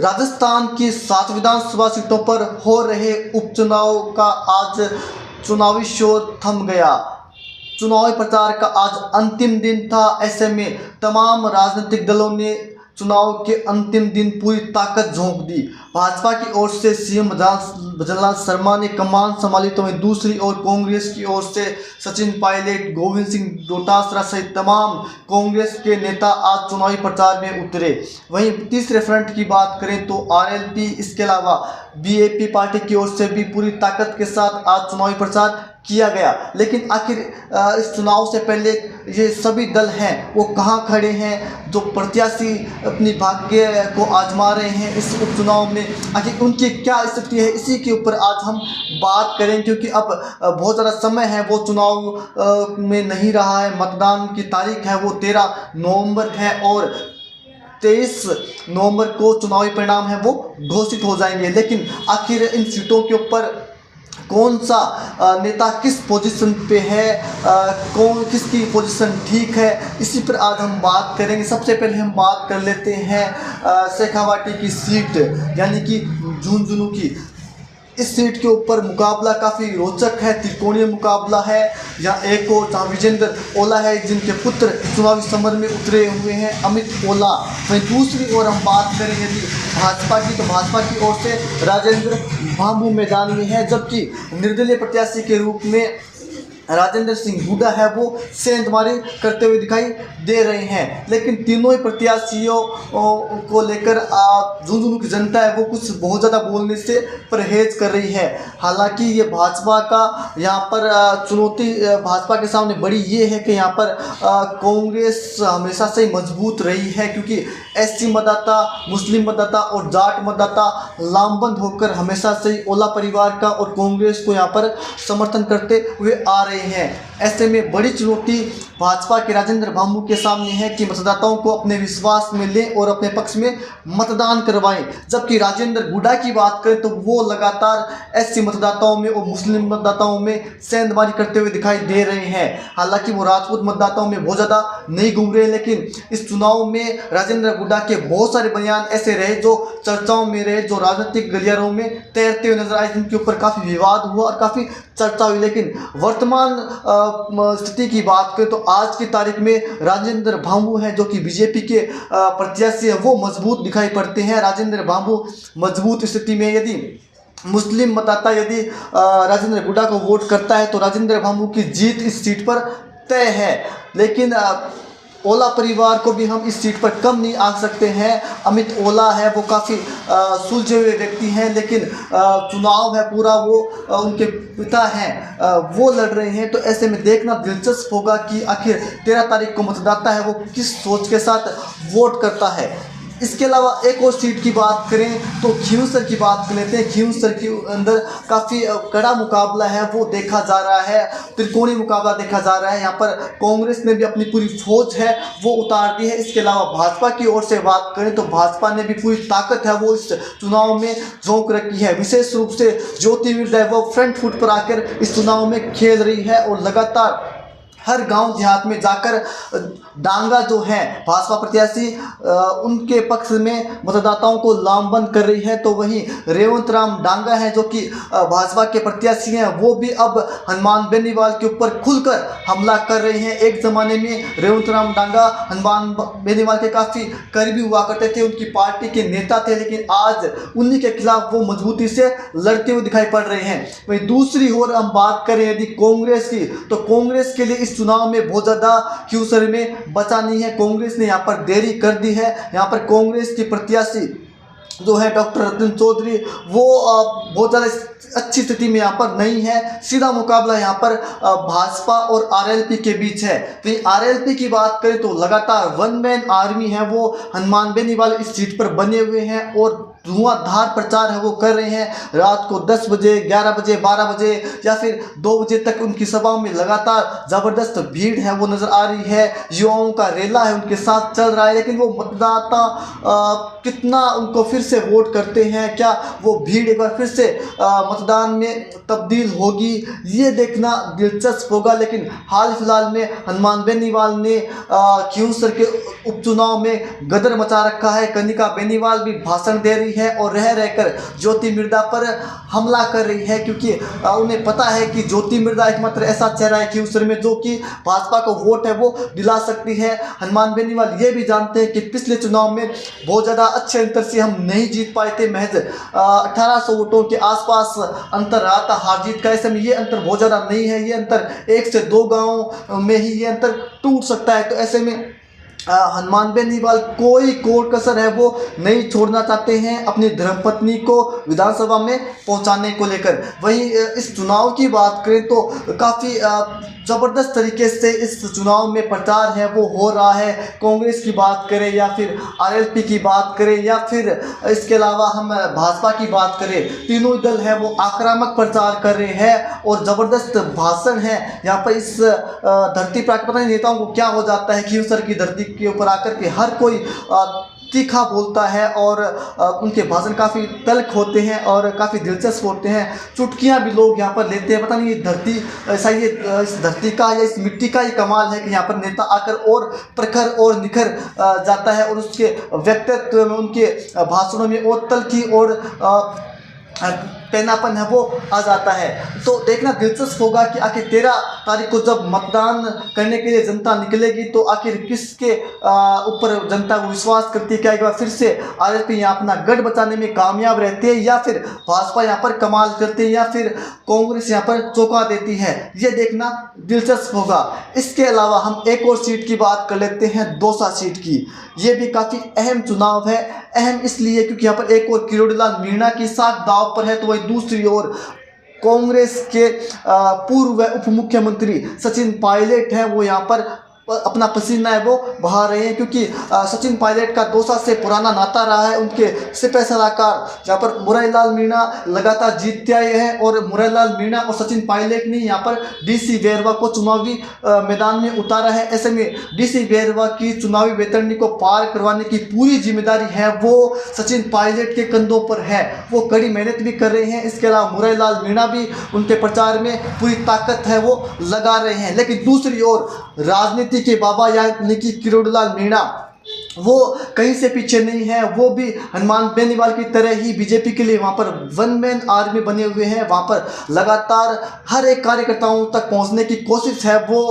राजस्थान की 7 विधानसभा सीटों पर हो रहे उपचुनाव का आज चुनावी शोर थम गया। चुनावी प्रचार का आज अंतिम दिन था। ऐसे में तमाम राजनीतिक दलों ने चुनाव के अंतिम दिन पूरी ताकत झोंक दी। भाजपा की ओर से सीएम भजनलाल शर्मा ने कमान संभाली, तो वहीं दूसरी ओर कांग्रेस की ओर से सचिन पायलट, गोविंद सिंह डोटासरा सहित तमाम कांग्रेस के नेता आज चुनावी प्रचार में उतरे। वहीं तीसरे फ्रंट की बात करें तो आरएलपी, इसके अलावा बीएपी पार्टी की ओर से भी पूरी ताकत के साथ आज चुनावी प्रचार किया गया। लेकिन आखिर इस चुनाव से पहले ये सभी दल हैं वो कहां खड़े हैं, जो प्रत्याशी अपनी भाग्य को आजमा रहे हैं इस उपचुनाव में, आखिर उनकी क्या स्थिति है, इसी के ऊपर आज हम बात करें। क्योंकि अब बहुत ज़्यादा समय है, वो चुनाव में नहीं रहा है। मतदान की तारीख है वो 13 नवंबर है और 23 नवंबर को चुनावी परिणाम है वो घोषित हो जाएंगे। लेकिन आखिर इन सीटों के ऊपर कौन सा नेता किस पोजीशन पे है, कौन किसकी पोजीशन ठीक है, इसी पर आज हम बात करेंगे। सबसे पहले हम बात कर लेते हैं शेखावाटी की सीट यानी कि झुंझुनू की। इस सीट के ऊपर मुकाबला काफ़ी रोचक है, त्रिकोणीय मुकाबला है। यहाँ एक और जहाँ विजेंद्र ओला है जिनके पुत्र चुनावी समर में उतरे हुए हैं, अमित ओला। वहीं दूसरी ओर हम बात करें यदि भाजपा की, तो भाजपा की ओर से राजेंद्र भांबू मैदान में है, जबकि निर्दलीय प्रत्याशी के रूप में राजेंद्र सिंह हुड्डा है वो सेंधमारी करते हुए दिखाई दे रहे हैं। लेकिन तीनों ही प्रत्याशियों को लेकर झुंझुनू की जनता है वो कुछ बहुत ज़्यादा बोलने से परहेज कर रही है। हालांकि ये भाजपा का यहाँ पर चुनौती भाजपा के सामने बड़ी ये है कि यहाँ पर कांग्रेस हमेशा से ही मजबूत रही है, क्योंकि एससी मतदाता, मुस्लिम मतदाता और जाट मतदाता लामबंद होकर हमेशा से ही ओला परिवार का और कांग्रेस को यहाँ पर समर्थन करते हुए आ रहे हैं। ऐसे में बड़ी चुनौती भाजपा के राजेंद्र भांबू के सामने है कि मतदाताओं को अपने विश्वास में लें और अपने पक्ष में मतदान करवाएं। जबकि राजेंद्र हुड्डा की बात करें तो वो लगातार एससी मतदाताओं में और मुस्लिम मतदाताओं में सेंधमारी करते हुए दिखाई दे रहे हैं। हालांकि वो राजपूत मतदाताओं में बहुत ज़्यादा नहीं घूम रहे, लेकिन इस चुनाव में राजेंद्र हुड्डा के बहुत सारे बयान ऐसे रहे जो चर्चाओं में रहे, जो राजनीतिक गलियारों में तैरते हुए नजर आए, जिनके ऊपर काफ़ी विवाद हुआ और काफ़ी चर्चा हुई। लेकिन वर्तमान स्थिति की बात करें तो आज की तारीख में राजेंद्र भांबू हैं जो कि बीजेपी के प्रत्याशी हैं, वो मजबूत दिखाई पड़ते हैं। राजेंद्र भांबू मजबूत स्थिति में, यदि मुस्लिम मतदाता यदि राजेंद्र हुड्डा को वोट करता है तो राजेंद्र भांबू की जीत इस सीट पर तय है। लेकिन ओला परिवार को भी हम इस सीट पर कम नहीं आंक सकते हैं। अमित ओला है वो काफ़ी सुलझे हुए व्यक्ति हैं, लेकिन चुनाव है पूरा वो उनके पिता हैं वो लड़ रहे हैं। तो ऐसे में देखना दिलचस्प होगा कि आखिर 13 तारीख को मतदाता है वो किस सोच के साथ वोट करता है। इसके अलावा एक और सीट की बात करें तो खींवसर की बात कर लेते हैं। खींवसर के अंदर काफ़ी कड़ा मुकाबला है वो देखा जा रहा है, त्रिकोणीय मुकाबला देखा जा रहा है। यहाँ पर कांग्रेस ने भी अपनी पूरी फौज है वो उतार दी है। इसके अलावा भाजपा की ओर से बात करें तो भाजपा ने भी पूरी ताकत है वो इस चुनाव में झोंक रखी है। विशेष रूप से ज्योति है वो फ्रंट फुट पर आकर इस चुनाव में खेल रही है और लगातार हर गांव देहात में जाकर डांगा जो है भाजपा प्रत्याशी उनके पक्ष में मतदाताओं को लामबंद कर रही है। तो वहीं रेवंत राम डांगा है जो कि भाजपा के प्रत्याशी हैं, वो भी अब हनुमान बेनीवाल के ऊपर खुलकर हमला कर रहे हैं। एक ज़माने में रेवंत राम डांगा हनुमान बेनीवाल के काफ़ी करीबी हुआ करते थे, उनकी पार्टी के नेता थे, लेकिन आज उन्हीं के खिलाफ वो मजबूती से लड़ते हुए दिखाई पड़ रहे हैं। वहीं दूसरी ओर हम बात करें यदि कांग्रेस की, तो कांग्रेस के लिए इस चुनाव में बहुत ज़्यादा खींवसर में बचा नहीं है। कांग्रेस ने यहाँ पर देरी कर दी है। यहाँ पर कांग्रेस की प्रत्याशी जो है डॉक्टर रतन चौधरी वो बहुत ज़्यादा अच्छी स्थिति में यहाँ पर नहीं है। सीधा मुकाबला यहाँ पर भाजपा और आरएलपी के बीच है। तो आरएलपी की बात करें तो लगातार वन मैन आर्मी है वो हनुमान बेनीवाल इस सीट पर बने हुए हैं और धुआंधार प्रचार है वो कर रहे हैं। रात को 10 बजे, 11 बजे, 12 बजे या फिर 2 बजे तक उनकी सभाओं में लगातार ज़बरदस्त भीड़ है वो नज़र आ रही है। युवाओं का रेला है उनके साथ चल रहा है, लेकिन वो मतदाता कितना उनको फिर से वोट करते हैं, क्या वो भीड़ एक बार फिर से मतदान में तब्दील होगी, ये देखना दिलचस्प होगा। लेकिन हाल फिलहाल में हनुमान बेनीवाल ने खियूंसर के उपचुनाव में गदर मचा रखा है। कनिका बेनीवाल भी भाषण दे रही है और रह रहकर ज्योति मिर्धा पर हमला कर रही है, क्योंकि उन्हें पता है कि ज्योति मिर्धा एकमात्र ऐसा चेहरा है खियूंसर में जो कि भाजपा को वोट है वो दिला सकती है। हनुमान बेनीवाल ये भी जानते हैं कि पिछले चुनाव में बहुत ज़्यादा अच्छे अंतर से हम नहीं जीत पाए थे, महज 1800 वोटों के आसपास अंतर रहा था हार जीत का। ऐसे में ये अंतर बहुत ज़्यादा नहीं है, ये अंतर 1 से 2 गाँव में ही ये अंतर टूट सकता है। तो ऐसे में हनुमान बेनीवाल कोई कोर कसर है वो नहीं छोड़ना चाहते हैं अपनी धर्मपत्नी को विधानसभा में पहुंचाने को लेकर। वहीं इस चुनाव की बात करें तो काफ़ी ज़बरदस्त तरीके से इस चुनाव में प्रचार है वो हो रहा है। कांग्रेस की बात करें या फिर आरएलपी की बात करें या फिर इसके अलावा हम भाजपा की बात करें, तीनों दल है वो आक्रामक प्रचार कर रहे हैं और ज़बरदस्त भाषण है यहाँ पर। इस धरती पर पता नहीं नेताओं को क्या हो जाता है, खियूंसर की धरती के ऊपर आकर के हर कोई तीखा बोलता है और उनके भाषण काफ़ी तल्ख होते हैं और काफ़ी दिलचस्प होते हैं। चुटकियां भी लोग यहाँ पर लेते हैं। पता नहीं ये धरती ऐसा, ये इस धरती का या इस मिट्टी का ही कमाल है कि यहाँ पर नेता आकर और प्रखर और निखर जाता है और उसके व्यक्तित्व में, उनके भाषणों में और तल्खी और पैनापन है वो आ जाता है। तो देखना दिलचस्प होगा कि आखिर 13 तारीख को जब मतदान करने के लिए जनता निकलेगी तो आखिर किसके ऊपर जनता को विश्वास करती है। क्या एक बार फिर से आरएलपी यहाँ अपना गढ़ बचाने में कामयाब रहती है या फिर भाजपा यहाँ पर कमाल करती है या फिर कांग्रेस यहाँ पर चौंका देती है, ये देखना दिलचस्प होगा। इसके अलावा हम एक और सीट की बात कर लेते हैं, दौसा सीट की। ये भी काफ़ी अहम चुनाव है। अहम इसलिए क्योंकि यहाँ पर एक और किरोड़ीलाल मीणा की साख दांव पर है, तो वही दूसरी ओर कांग्रेस के पूर्व उप मुख्यमंत्री सचिन पायलट हैं वो यहाँ पर अपना पसीना है वो बहा रहे हैं, क्योंकि सचिन पायलट का दौसा से पुराना नाता रहा है। उनके सिपह सलाहकार जहाँ पर मुरारीलाल मीणा लगातार जीतते आए हैं और मुरारीलाल मीणा और सचिन पायलट ने यहाँ पर डीसी बेरवा को चुनावी मैदान में उतारा है। ऐसे में डीसी बेरवा की चुनावी बेतरनी को पार करवाने की पूरी जिम्मेदारी है वो सचिन पायलट के कंधों पर है। वो कड़ी मेहनत भी कर रहे हैं। इसके अलावा मुरारीलाल मीणा भी उनके प्रचार में पूरी ताकत है वो लगा रहे हैं। लेकिन दूसरी ओर राजनीति के बाबा यानी कि किरोड़ीलाल मीणा वो कहीं से पीछे नहीं है। वो भी हनुमान बेनीवाल की तरह ही बीजेपी के लिए वहाँ पर वन मैन आर्मी बने हुए हैं। वहाँ पर लगातार हर एक कार्यकर्ताओं तक पहुँचने की कोशिश है वो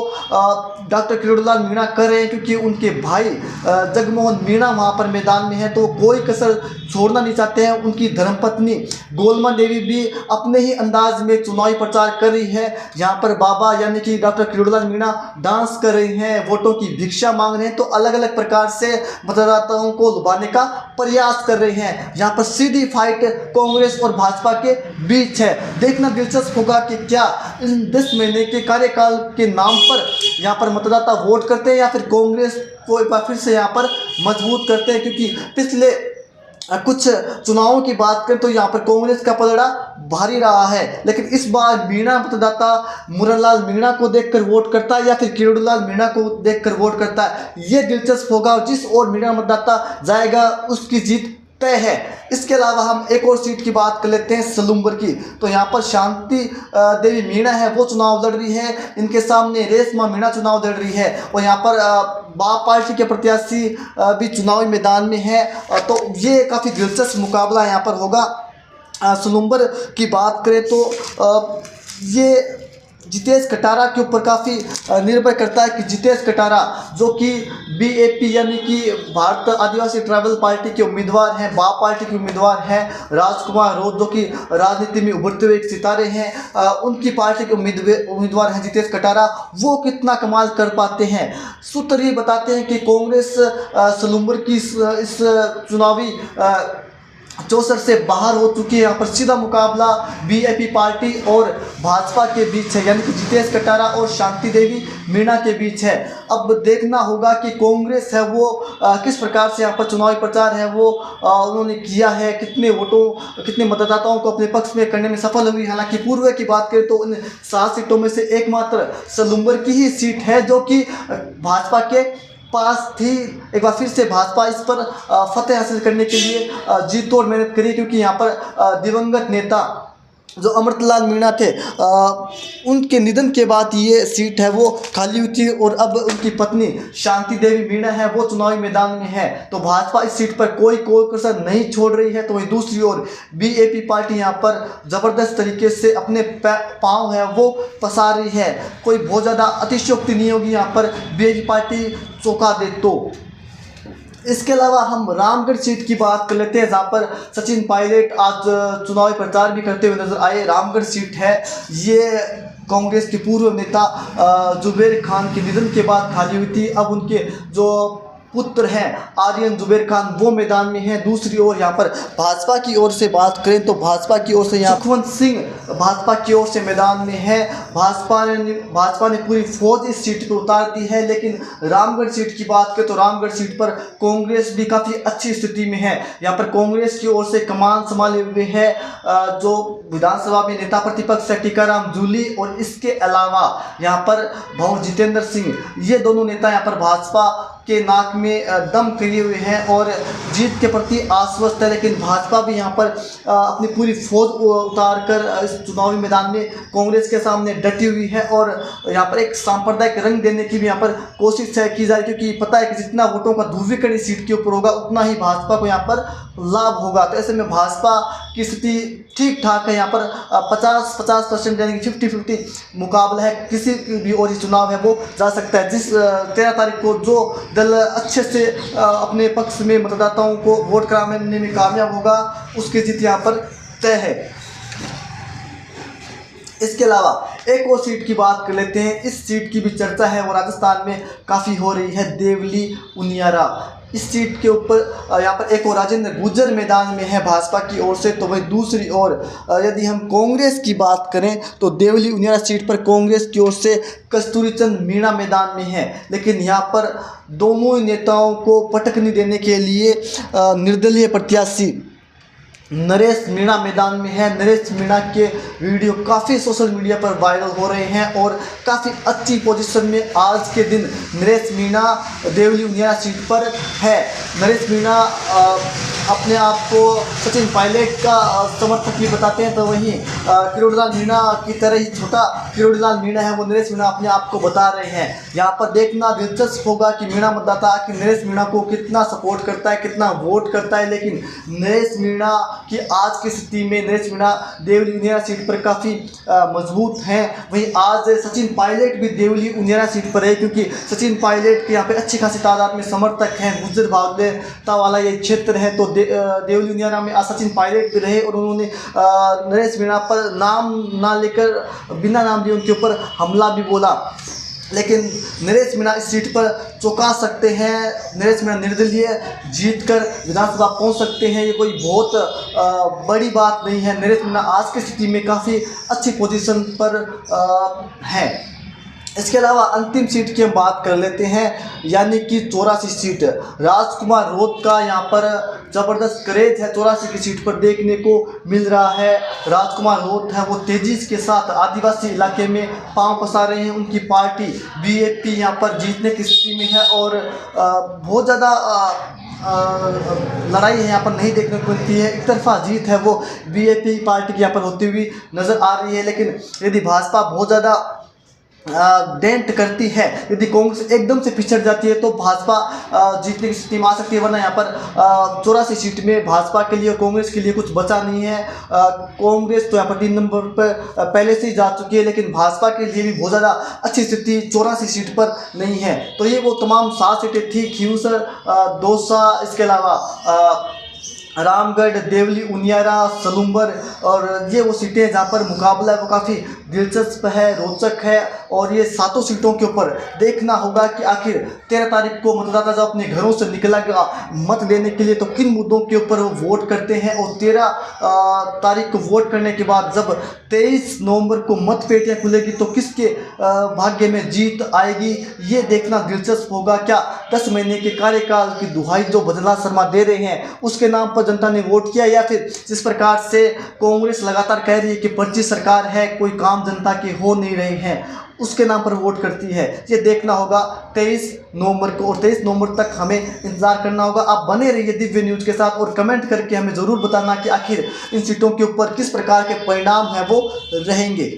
डॉक्टर किरोड़ीलाल मीणा कर रहे हैं, क्योंकि उनके भाई जगमोहन मीणा वहाँ पर मैदान में है तो कोई कसर छोड़ना नहीं चाहते हैं। उनकी धर्मपत्नी गोलमा देवी भी अपने ही अंदाज में चुनावी प्रचार कर रही है। यहाँ पर बाबा यानी कि डॉक्टर किरोड़ीलाल मीणा डांस कर रही हैं, वोटों की भिक्षा मांग रहे हैं, तो अलग अलग प्रकार से मतदाताओं को लुभाने का प्रयास कर रहे हैं। यहाँ पर सीधी फाइट कांग्रेस और भाजपा के बीच है। देखना दिलचस्प होगा कि क्या इन 10 महीने के कार्यकाल के नाम पर यहाँ पर मतदाता वोट करते हैं या फिर कांग्रेस को एक बार फिर से यहाँ पर मजबूत करते हैं, क्योंकि पिछले कुछ चुनावों की बात करें तो यहाँ पर कांग्रेस का पलड़ा भारी रहा है। लेकिन इस बार मीणा मतदाता मुरारीलाल मीणा को देखकर वोट करता है या फिर किरोड़ीलाल मीणा को देखकर वोट करता है, ये दिलचस्प होगा। और जिस ओर मीणा मतदाता जाएगा उसकी जीत तय है। इसके अलावा हम एक और सीट की बात कर लेते हैं सलूम्बर की। तो यहाँ पर शांति देवी मीणा है वो चुनाव लड़ रही है, इनके सामने रेशमा मीणा चुनाव लड़ रही है और यहाँ पर बाप पार्टी के प्रत्याशी भी चुनावी मैदान में है। तो ये काफ़ी दिलचस्प मुकाबला यहाँ पर होगा। सलूम्बर की बात करें तो ये जितेश कटारा के ऊपर काफ़ी निर्भर करता है कि जितेश कटारा जो कि बीएपी यानी कि भारत आदिवासी ट्राइबल पार्टी के उम्मीदवार हैं, बाप पार्टी के उम्मीदवार हैं, राजकुमार रोज जो कि राजनीति में उभरते हुए एक सितारे हैं, उनकी पार्टी के उम्मीदवार हैं जितेश कटारा, वो कितना कमाल कर पाते हैं। सूत्र ये बताते हैं कि कांग्रेस सलूम्बर की इस चुनावी चौसर से बाहर हो चुकी है। यहाँ पर सीधा मुकाबला बीएपी पार्टी और भाजपा के बीच है, यानी कि जितेश कटारा और शांति देवी मीणा के बीच है। अब देखना होगा कि कांग्रेस है वो किस प्रकार से यहाँ पर चुनावी प्रचार है वो उन्होंने किया है, कितने वोटों कितने मतदाताओं को अपने पक्ष में करने में सफल हुई। हालांकि पूर्व की बात करें तो उन 7 सीटों में से एकमात्र सलूम्बर की ही सीट है जो कि भाजपा के पास थी। एक बार फिर से भाजपा इस पर फतेह हासिल करने के लिए जी तोड़ मेहनत करी, क्योंकि यहाँ पर दिवंगत नेता जो अमृतलाल मीणा थे उनके निधन के बाद ये सीट है वो खाली हुई थी, और अब उनकी पत्नी शांति देवी मीणा है वो चुनावी मैदान में है। तो भाजपा इस सीट पर कोई कसर नहीं छोड़ रही है। तो वहीं दूसरी ओर बीएपी पार्टी यहाँ पर ज़बरदस्त तरीके से अपने पाँव है वो पसार रही है। कोई बहुत ज़्यादा अतिशयोक्ति नहीं होगी यहाँ पर बीएपी पार्टी चौंका दे तो। इसके अलावा हम रामगढ़ सीट की बात कर लेते हैं, जहाँ पर सचिन पायलट आज चुनावी प्रचार भी करते हुए नजर आए। रामगढ़ सीट है ये कांग्रेस के पूर्व नेता जुबेर खान के निधन के बाद खाली हुई थी। अब उनके जो पुत्र हैं आर्यन जुबेर खान वो मैदान में हैं। दूसरी ओर यहाँ पर भाजपा की ओर से बात करें तो भाजपा की ओर से यहाँ सुखवंत सिंह भाजपा की ओर से मैदान में है। भाजपा ने पूरी फौज इस सीट पर उतार दी है। लेकिन रामगढ़ सीट की बात करें तो रामगढ़ सीट पर कांग्रेस भी काफ़ी अच्छी स्थिति में है। यहाँ पर कांग्रेस की ओर से कमान संभाले हुए है जो विधानसभा में नेता प्रतिपक्ष है टीकाराम जूली, और इसके अलावा यहाँ पर भंवर जितेंद्र सिंह, ये दोनों नेता यहाँ पर भाजपा के नाक में दम किए हुए हैं और जीत के प्रति आश्वस्त है। लेकिन भाजपा भी यहाँ पर अपनी पूरी फौज उतार कर इस चुनावी मैदान में कांग्रेस के सामने डटी हुई है, और यहाँ पर एक सांप्रदायिक रंग देने की भी यहाँ पर कोशिश है की जा रही है, क्योंकि पता है कि जितना वोटों का ध्रुवीकरण इस सीट के ऊपर होगा उतना ही भाजपा को यहाँ पर लाभ होगा। तो ऐसे में भाजपा की स्थिति ठीक ठाक है। यहाँ पर 50% यानी कि 50-50 मुकाबला है। किसी भी और चुनाव है वो जा सकता है। जिस 13 तारीख को जो दल अच्छे से अपने पक्ष में मतदाताओं को वोट कराने में कामयाब होगा उसकी जीत यहाँ पर तय है। इसके अलावा एक और सीट की बात कर लेते हैं। इस सीट की भी चर्चा है वो राजस्थान में काफ़ी हो रही है, देवली उनियारा। इस सीट के ऊपर यहाँ पर एक और राजेंद्र गुर्जर मैदान में है भाजपा की ओर से। तो वही दूसरी ओर यदि हम कांग्रेस की बात करें तो देवली उनियारा सीट पर कांग्रेस की ओर से कस्तूरी चंद मीणा मैदान में है। लेकिन यहाँ पर दोनों ही नेताओं को पटकनी देने के लिए निर्दलीय प्रत्याशी नरेश मीणा मैदान में है। नरेश मीणा के वीडियो काफ़ी सोशल मीडिया पर वायरल हो रहे हैं और काफ़ी अच्छी पोजीशन में आज के दिन नरेश मीणा देवली उनियारा सीट पर है। नरेश मीणा अपने आप को सचिन पायलट का समर्थक भी बताते हैं, तो वहीं किरोड़ीलाल मीणा की तरह ही छोटा किरोड़ीलाल मीणा है वो नरेश मीणा अपने आप को बता रहे हैं। यहाँ पर देखना दिलचस्प होगा कि मीणा मतदाता कि नरेश मीणा को कितना सपोर्ट करता है, कितना वोट करता है। लेकिन नरेश मीणा की आज की स्थिति में नरेश मीणा देवली उनियारा सीट पर काफ़ी मजबूत हैं। वहीं आज सचिन पायलट भी देवली उनियारा सीट पर है, क्योंकि सचिन पायलट के यहाँ पे अच्छी खासी तादाद में समर्थक हैं। गुर्जर भागीदारता वाला ये क्षेत्र है। तो देवली उनियारा में आज सचिन पायलट भी रहे और उन्होंने नरेश मीणा पर नाम ना लेकर बिना नाम लिए उनके ऊपर हमला भी बोला। लेकिन नरेश मीणा इस सीट पर चौंका सकते हैं। नरेश मीणा निर्दलीय जीतकर विधानसभा पहुंच सकते हैं, ये कोई बहुत बड़ी बात नहीं है। नरेश मीणा आज की स्थिति में काफ़ी अच्छी पोजीशन पर है। इसके अलावा अंतिम सीट की हम बात कर लेते हैं, यानी कि 84 सीट। राजकुमार रोत का यहाँ पर ज़बरदस्त क्रेज है 84 की सीट पर देखने को मिल रहा है। राजकुमार रोत है वो तेजी के साथ आदिवासी इलाके में पांव पसार रहे हैं। उनकी पार्टी बीएपी यहाँ पर जीतने की स्थिति में है और बहुत ज़्यादा लड़ाई है यहाँ पर नहीं देखने को मिलती है। एक तरफा जीत है वो बीएपी पार्टी की यहाँ पर होती हुई नज़र आ रही है। लेकिन यदि भाजपा बहुत ज़्यादा डेंट करती है, यदि कांग्रेस एकदम से पिछड़ जाती है तो भाजपा जीतने की स्थिति में आ सकती है। वरना यहाँ पर 84 सीट में भाजपा के लिए और कांग्रेस के लिए कुछ बचा नहीं है। कांग्रेस तो यहाँ पर 3 नंबर पर पहले से ही जा चुकी है, लेकिन भाजपा के लिए भी बहुत ज़्यादा अच्छी स्थिति 84 सीट पर नहीं है। तो ये वो तमाम 7 सीटें थी, खींवसर, दौसा, इसके अलावा रामगढ़, देवली उनियारा, सलूम्बर, और ये वो सीटें जहाँ पर मुकाबला है वो काफ़ी दिलचस्प है, रोचक है। और ये 7 सीटों के ऊपर देखना होगा कि आखिर 13 तारीख को मतदाता जब अपने घरों से निकलेगा मत देने के लिए तो किन मुद्दों के ऊपर वो वोट करते हैं। और 13 तारीख को वोट करने के बाद जब 23 नवंबर को मतपेटियाँ खुलेगी तो किसके भाग्य में जीत आएगी ये देखना दिलचस्प होगा। क्या 10 महीने के कार्यकाल की दुहाई जो भजनलाल शर्मा दे रहे हैं उसके नाम पर जनता ने वोट किया, या फिर जिस प्रकार से कांग्रेस लगातार कह रही है कि पर्ची सरकार है, कोई काम जनता के हो नहीं रहे हैं, उसके नाम पर वोट करती है। ये देखना होगा 23 नवंबर को, और 23 नवंबर तक हमें इंतजार करना होगा। आप बने रहिए दिव्य न्यूज के साथ और कमेंट करके हमें ज़रूर बताना कि आखिर इन सीटों के ऊपर किस प्रकार के परिणाम हैं वो रहेंगे।